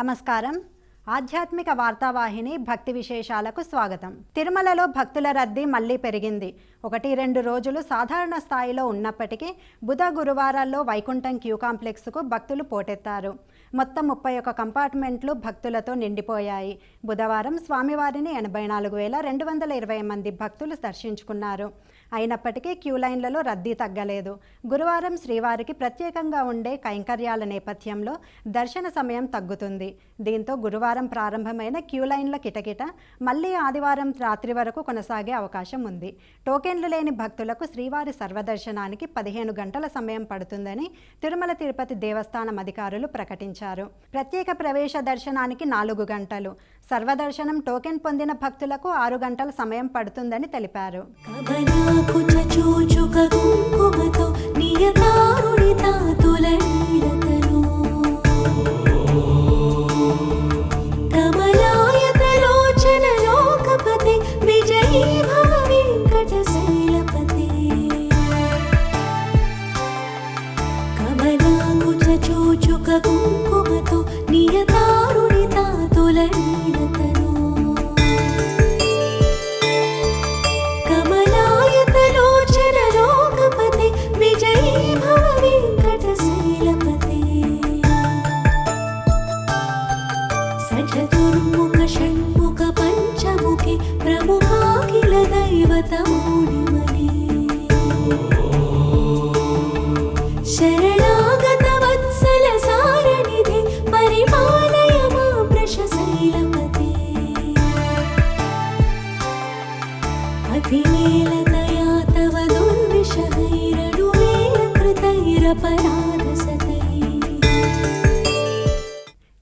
నమస్కారం. ఆధ్యాత్మిక వార్తావాహిని భక్తి విశేషాలకు స్వాగతం. తిరుమలలో భక్తుల రద్దీ మళ్లీ పెరిగింది. 1-2 రోజులు సాధారణ స్థాయిలో ఉన్నప్పటికీ బుధ గురువారాల్లో వైకుంఠం క్యూ కాంప్లెక్స్కు భక్తులు పోటెత్తారు. మొత్తం 31 కంపార్ట్మెంట్లు భక్తులతో నిండిపోయాయి. బుధవారం స్వామివారిని 84,220 మంది భక్తులు దర్శించుకున్నారు. అయినప్పటికీ క్యూ లైన్లలో రద్దీ తగ్గలేదు. గురువారం శ్రీవారికి ప్రత్యేకంగా ఉండే కైంకర్యాల నేపథ్యంలో దర్శన సమయం తగ్గుతుంది. దీంతో గురువారం ప్రారంభమైన క్యూ లైన్ల కిటకిట మళ్లీ ఆదివారం రాత్రి వరకు కొనసాగే అవకాశం ఉంది. టోకెన్లు లేని భక్తులకు శ్రీవారి సర్వదర్శనానికి 15 గంటల సమయం పడుతుందని తిరుమల తిరుపతి దేవస్థానం అధికారులు ప్రకటించారు. ప్రత్యేక ప్రవేశ దర్శనానికి 4 గంటలు, సర్వదర్శనం టోకెన్ పొందిన భక్తులకు 6 గంటల సమయం పడుతుందని తెలిపారు.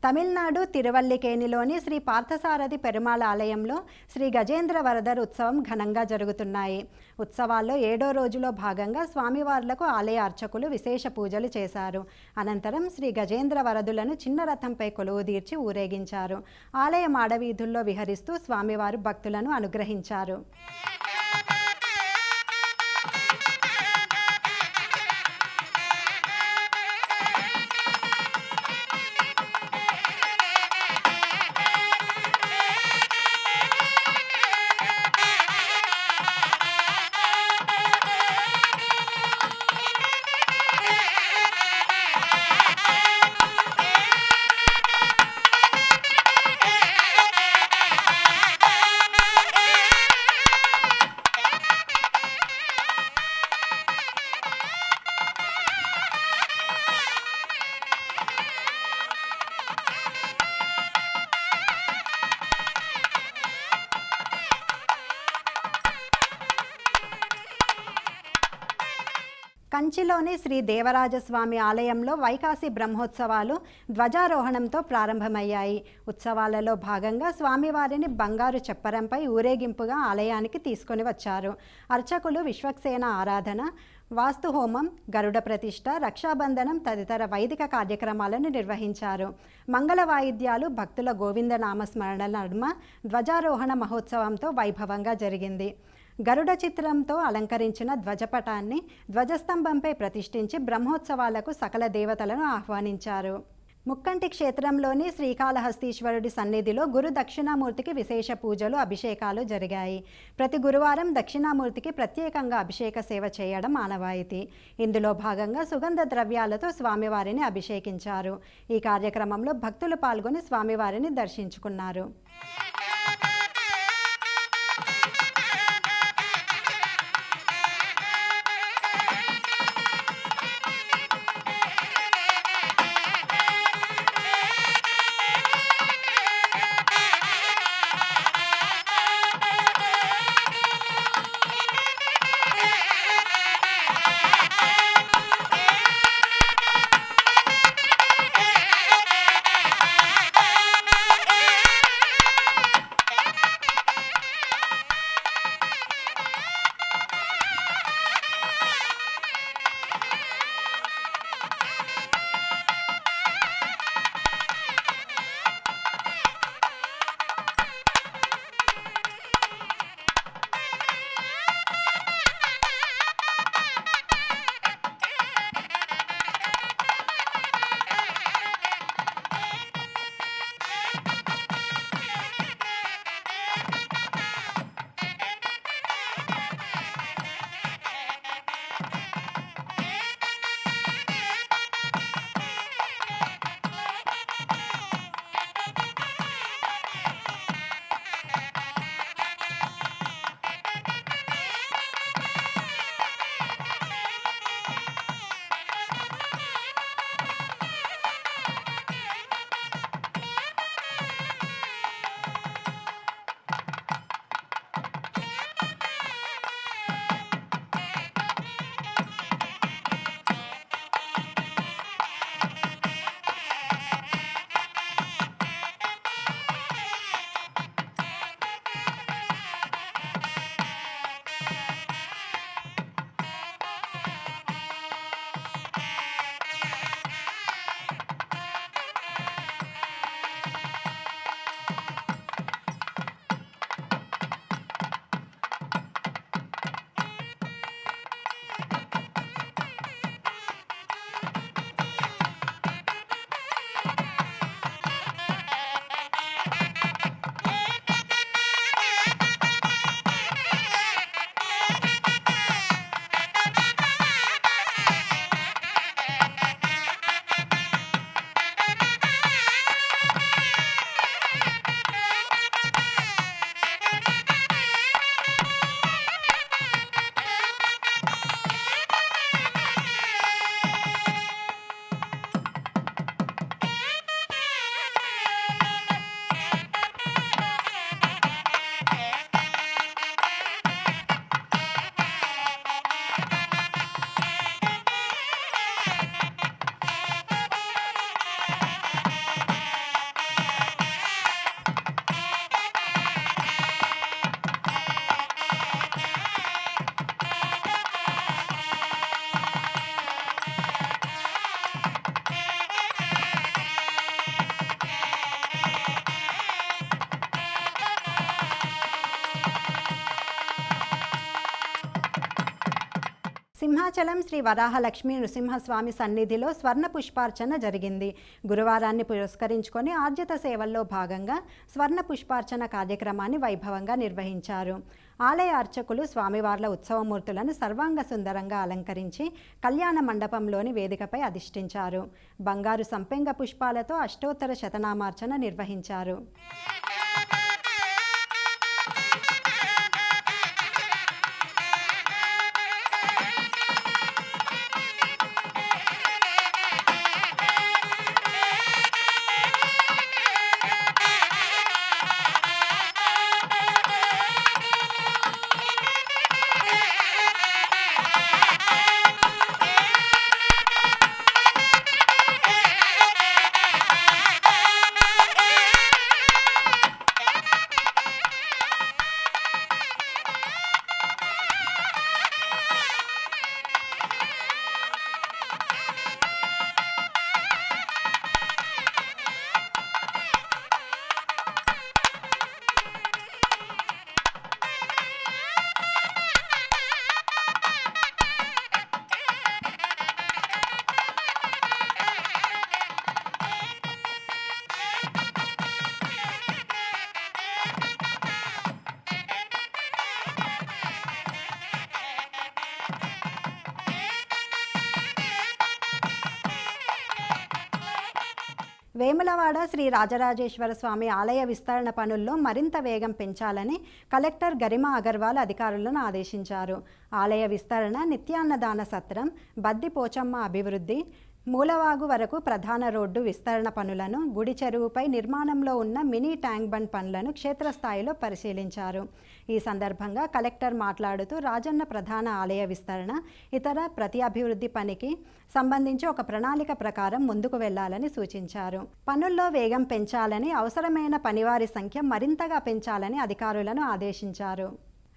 తమిళనాడు తిరువల్లికేణిలోని శ్రీ పార్థసారథి పెరుమాళ్ ఆలయంలో శ్రీ గజేంద్ర వరదర్ ఉత్సవం ఘనంగా జరుగుతున్నాయి. ఉత్సవాల్లో 7వ రోజులో భాగంగా స్వామివార్లకు ఆలయ అర్చకులు విశేష పూజలు చేశారు. అనంతరం శ్రీ గజేంద్ర వరదులను చిన్న రథంపై కొలువుదీర్చి ఊరేగించారు. ఆలయ మాడవీధుల్లో విహరిస్తూ స్వామివారు భక్తులను అనుగ్రహించారు. కంచిలోని శ్రీ దేవరాజస్వామి ఆలయంలో వైకాసి బ్రహ్మోత్సవాలు ధ్వజారోహణంతో ప్రారంభమయ్యాయి. ఉత్సవాలలో భాగంగా స్వామివారిని బంగారు చప్పరంపై ఊరేగింపుగా ఆలయానికి తీసుకొని వచ్చారు. అర్చకులు విశ్వక్సేన ఆరాధన, వాస్తుహోమం, గరుడ ప్రతిష్ఠ, రక్షాబంధనం తదితర వైదిక కార్యక్రమాలను నిర్వహించారు. మంగళ వాయిద్యాలు, భక్తుల గోవిందనామస్మరణల నడుమ ధ్వజారోహణ మహోత్సవంతో వైభవంగా జరిగింది. గరుడ చిత్రంతో అలంకరించిన ధ్వజపటాన్ని ధ్వజస్తంభంపై ప్రతిష్ఠించి బ్రహ్మోత్సవాలకు సకల దేవతలను ఆహ్వానించారు. ముక్కంటి క్షేత్రంలోని శ్రీకాళహస్తీశ్వరుడి సన్నిధిలో గురు దక్షిణామూర్తికి విశేష పూజలు, అభిషేకాలు జరిగాయి. ప్రతి గురువారం దక్షిణామూర్తికి ప్రత్యేకంగా అభిషేక సేవ చేయడం ఆనవాయితీ. ఇందులో భాగంగా సుగంధ ద్రవ్యాలతో స్వామివారిని అభిషేకించారు. ఈ కార్యక్రమంలో భక్తులు పాల్గొని స్వామివారిని దర్శించుకున్నారు. సింహాచలం శ్రీ వరాహలక్ష్మి నృసింహస్వామి సన్నిధిలో స్వర్ణ పుష్పార్చన జరిగింది. గురువారాన్ని పురస్కరించుకొని ఆర్జిత సేవల్లో భాగంగా స్వర్ణ పుష్పార్చన కార్యక్రమాన్ని వైభవంగా నిర్వహించారు. ఆలయ అర్చకులు స్వామివార్ల ఉత్సవమూర్తులను సర్వాంగ సుందరంగా అలంకరించి కళ్యాణ మండపంలోని వేదికపై అధిష్ఠించారు. బంగారు సంపెంగ పుష్పాలతో అష్టోత్తర శతనామార్చన నిర్వహించారు. వేములవాడ శ్రీ రాజరాజేశ్వర స్వామి ఆలయ విస్తరణ పనుల్లో మరింత వేగం పెంచాలని కలెక్టర్ గరిమా అగర్వాల్ అధికారులను ఆదేశించారు. ఆలయ విస్తరణ, నిత్యాన్నదాన సత్రం, బద్ది పోచమ్మ అభివృద్ధి, మూలవాగు వరకు ప్రధాన రోడ్డు విస్తరణ పనులను, గుడి చెరువుపై నిర్మాణంలో ఉన్న మినీ ట్యాంక్ బండ్ పనులను క్షేత్రస్థాయిలో పరిశీలించారు. ఈ సందర్భంగా కలెక్టర్ మాట్లాడుతూ రాజన్న ప్రధాన ఆలయ విస్తరణ, ఇతర ప్రతి అభివృద్ధి పనికి సంబంధించి ఒక ప్రణాళిక ప్రకారం ముందుకు వెళ్లాలని సూచించారు. పనుల్లో వేగం పెంచాలని, అవసరమైన పనివారి సంఖ్య మరింతగా పెంచాలని అధికారులను ఆదేశించారు.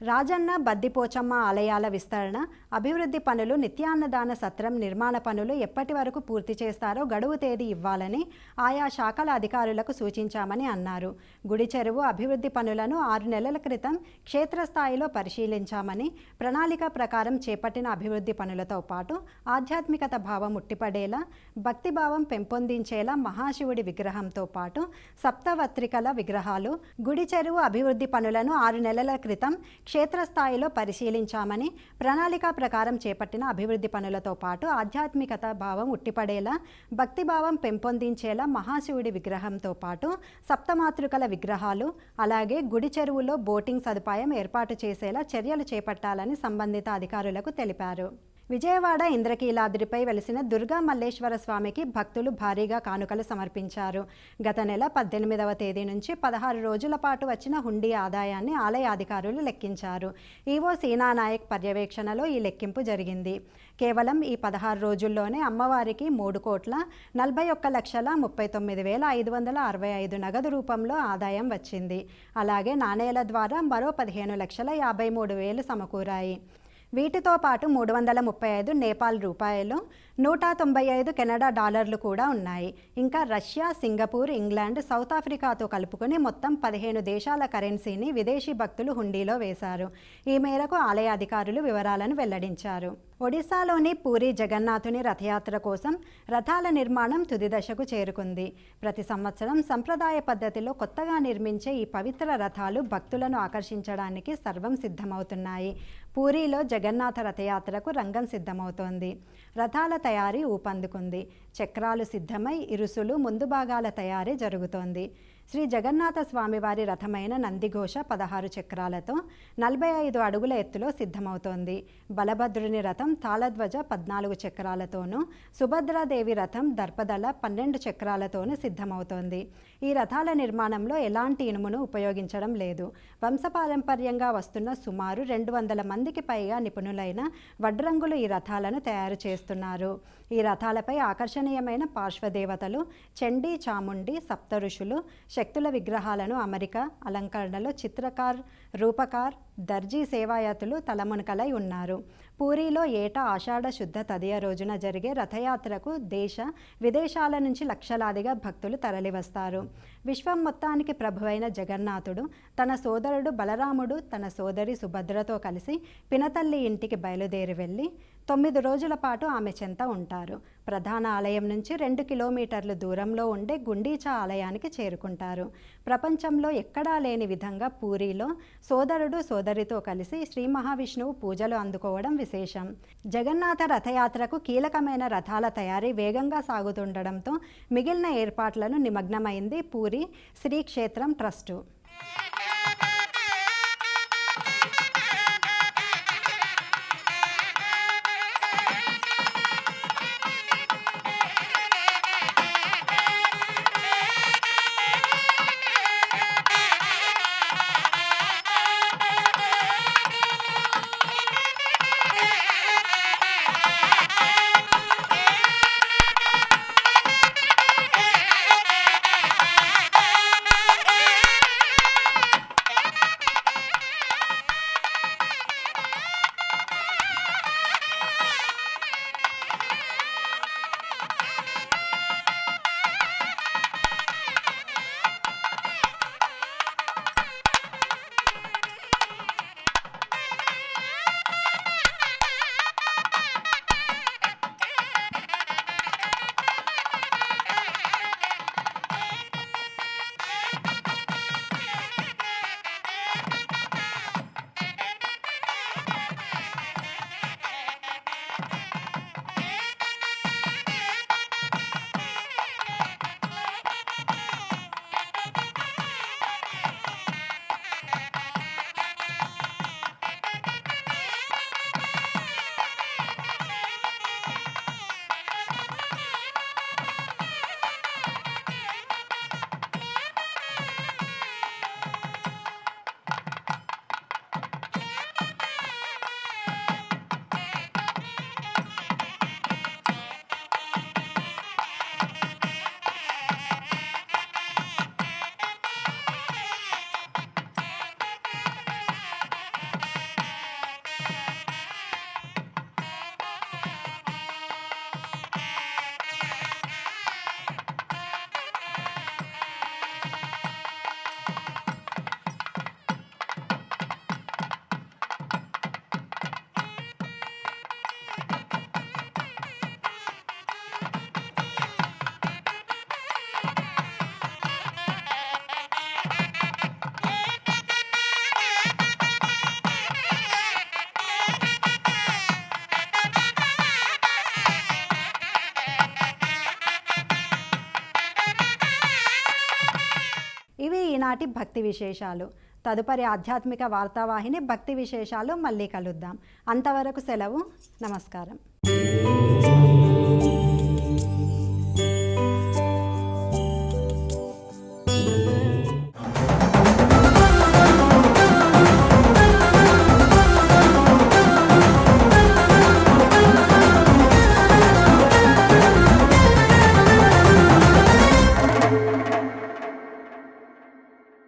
రాజన్న, బద్దిపోచమ్మ ఆలయాల విస్తరణ, అభివృద్ధి పనులు, నిత్యాన్నదాన సత్రం నిర్మాణ పనులు ఎప్పటి వరకు పూర్తి చేస్తారో గడువు తేదీ ఇవ్వాలని ఆయా శాఖల అధికారులకు సూచించామని అన్నారు. గుడి చెరువు అభివృద్ధి పనులను 6 నెలల క్రితం క్షేత్రస్థాయిలో పరిశీలించామని, ప్రణాళిక ప్రకారం చేపట్టిన అభివృద్ధి పనులతో పాటు ఆధ్యాత్మికత భావం ఉట్టిపడేలా, భక్తిభావం పెంపొందించేలా మహాశివుడి విగ్రహంతో పాటు సప్తవత్రికల విగ్రహాలు, గుడి చెరువు అభివృద్ధి పనులను 6 నెలల క్రితం క్షేత్రస్థాయిలో పరిశీలించామని, ప్రణాళిక ప్రకారం చేపట్టిన అభివృద్ధి పనులతో పాటు ఆధ్యాత్మికత భావం ఉట్టిపడేలా, భక్తిభావం పెంపొందించేలా మహాశివుడి విగ్రహంతో పాటు సప్తమాతృకల విగ్రహాలు, అలాగే గుడి చెరువులో బోటింగ్ సదుపాయం ఏర్పాటు చేసేలా చర్యలు చేపట్టాలని సంబంధిత అధికారులకు తెలిపారు. విజయవాడ ఇంద్రకీలాద్రిపై వెలిసిన దుర్గా మల్లేశ్వర స్వామికి భక్తులు భారీగా కానుకలు సమర్పించారు. గత నెల 18వ తేదీ నుంచి 16 రోజుల పాటు వచ్చిన హుండీ ఆదాయాన్ని ఆలయ అధికారులు లెక్కించారు. ఈవో సీనానాయక్ పర్యవేక్షణలో ఈ లెక్కింపు జరిగింది. కేవలం ఈ 16 రోజుల్లోనే అమ్మవారికి 3,41,39,565 నగదు రూపంలో ఆదాయం వచ్చింది. అలాగే నాణేల ద్వారా మరో 15,53,000 సమకూరాయి. వీటితో పాటు 335 నేపాల్ రూపాయలు, 195 కెనడా డాలర్లు కూడా ఉన్నాయి. ఇంకా రష్యా, సింగపూర్, ఇంగ్లాండ్, సౌత్ ఆఫ్రికాతో కలుపుకొని మొత్తం 15 దేశాల కరెన్సీని విదేశీ భక్తులు హుండీలో వేశారు. ఈ మేరకు ఆలయ అధికారులు వివరాలను వెల్లడించారు. ఒడిశాలోని పూరి జగన్నాథుని రథయాత్ర కోసం రథాల నిర్మాణం తుది దశకు చేరుకుంది. ప్రతి సంవత్సరం సంప్రదాయ పద్ధతిలో కొత్తగా నిర్మించే ఈ పవిత్ర రథాలు భక్తులను ఆకర్షించడానికి సర్వం సిద్ధమవుతున్నాయి. పూరిలో జగన్నాథ రథయాత్రకు రంగం సిద్ధమవుతోంది. రథాల తయారీ ఊపందుకుంది. చక్రాలు సిద్ధమై ఇరుసులు, ముందు భాగాల తయారీ జరుగుతోంది. శ్రీ జగన్నాథ స్వామివారి రథమైన నందిఘోష 16 చక్రాలతో 45 అడుగుల ఎత్తులో సిద్ధమవుతోంది. బలభద్రుని రథం తాళధ్వజ 14 చక్రాలతోనూ, సుభద్రాదేవి రథం దర్పదల 12 చక్రాలతోనూ సిద్ధమవుతోంది. ఈ రథాల నిర్మాణంలో ఎలాంటి ఇనుమును ఉపయోగించడం లేదు. వంశపారంపర్యంగా వస్తున్న సుమారు 200 మందికి పైగా నిపుణులైన వడ్రంగులు ఈ రథాలను తయారు చేస్తున్నారు. ఈ రథాలపై ఆకర్షణీయమైన పార్శ్వదేవతలు, చండీ, చాముండి, సప్త ఋషులు, శక్తుల విగ్రహాలను అమరిక, అలంకరణలో చిత్రకార్ రూపకార్, దర్జీ సేవాయతులు తలమునకలై ఉన్నారు. పూరిలో ఏటా ఆషాఢ శుద్ధ తదియ రోజున జరిగే రథయాత్రకు దేశ విదేశాల నుంచి లక్షలాదిగా భక్తులు తరలివస్తారు. విశ్వం మొత్తానికి ప్రభువైన జగన్నాథుడు తన సోదరుడు బలరాముడు తన సోదరి సుభద్రతో కలిసి పినతల్లి ఇంటికి బయలుదేరి వెళ్ళి 9 రోజుల పాటు ఆమె చెంత ఉంటారు. ప్రధాన ఆలయం నుంచి 2 కిలోమీటర్లు దూరంలో ఉండే గుండీచా ఆలయానికి చేరుకుంటారు. ప్రపంచంలో ఎక్కడా లేని విధంగా పూరిలో సోదరుడు సోదరితో కలిసి శ్రీ మహావిష్ణువు పూజలు అందుకోవడం విశేషం. జగన్నాథ రథయాత్రకు కీలకమైన రథాల తయారీ వేగంగా సాగుతుండడంతో మిగిలిన ఏర్పాట్లను నిమగ్నమైంది పూరి శ్రీ క్షేత్రం ట్రస్టు. ఇవి ఈనాటి భక్తి విశేషాలు. తదుపరి ఆధ్యాత్మిక వార్తావాహిని భక్తి విశేషాలు మళ్ళీ కలుద్దాం. అంతవరకు సెలవు. నమస్కారం.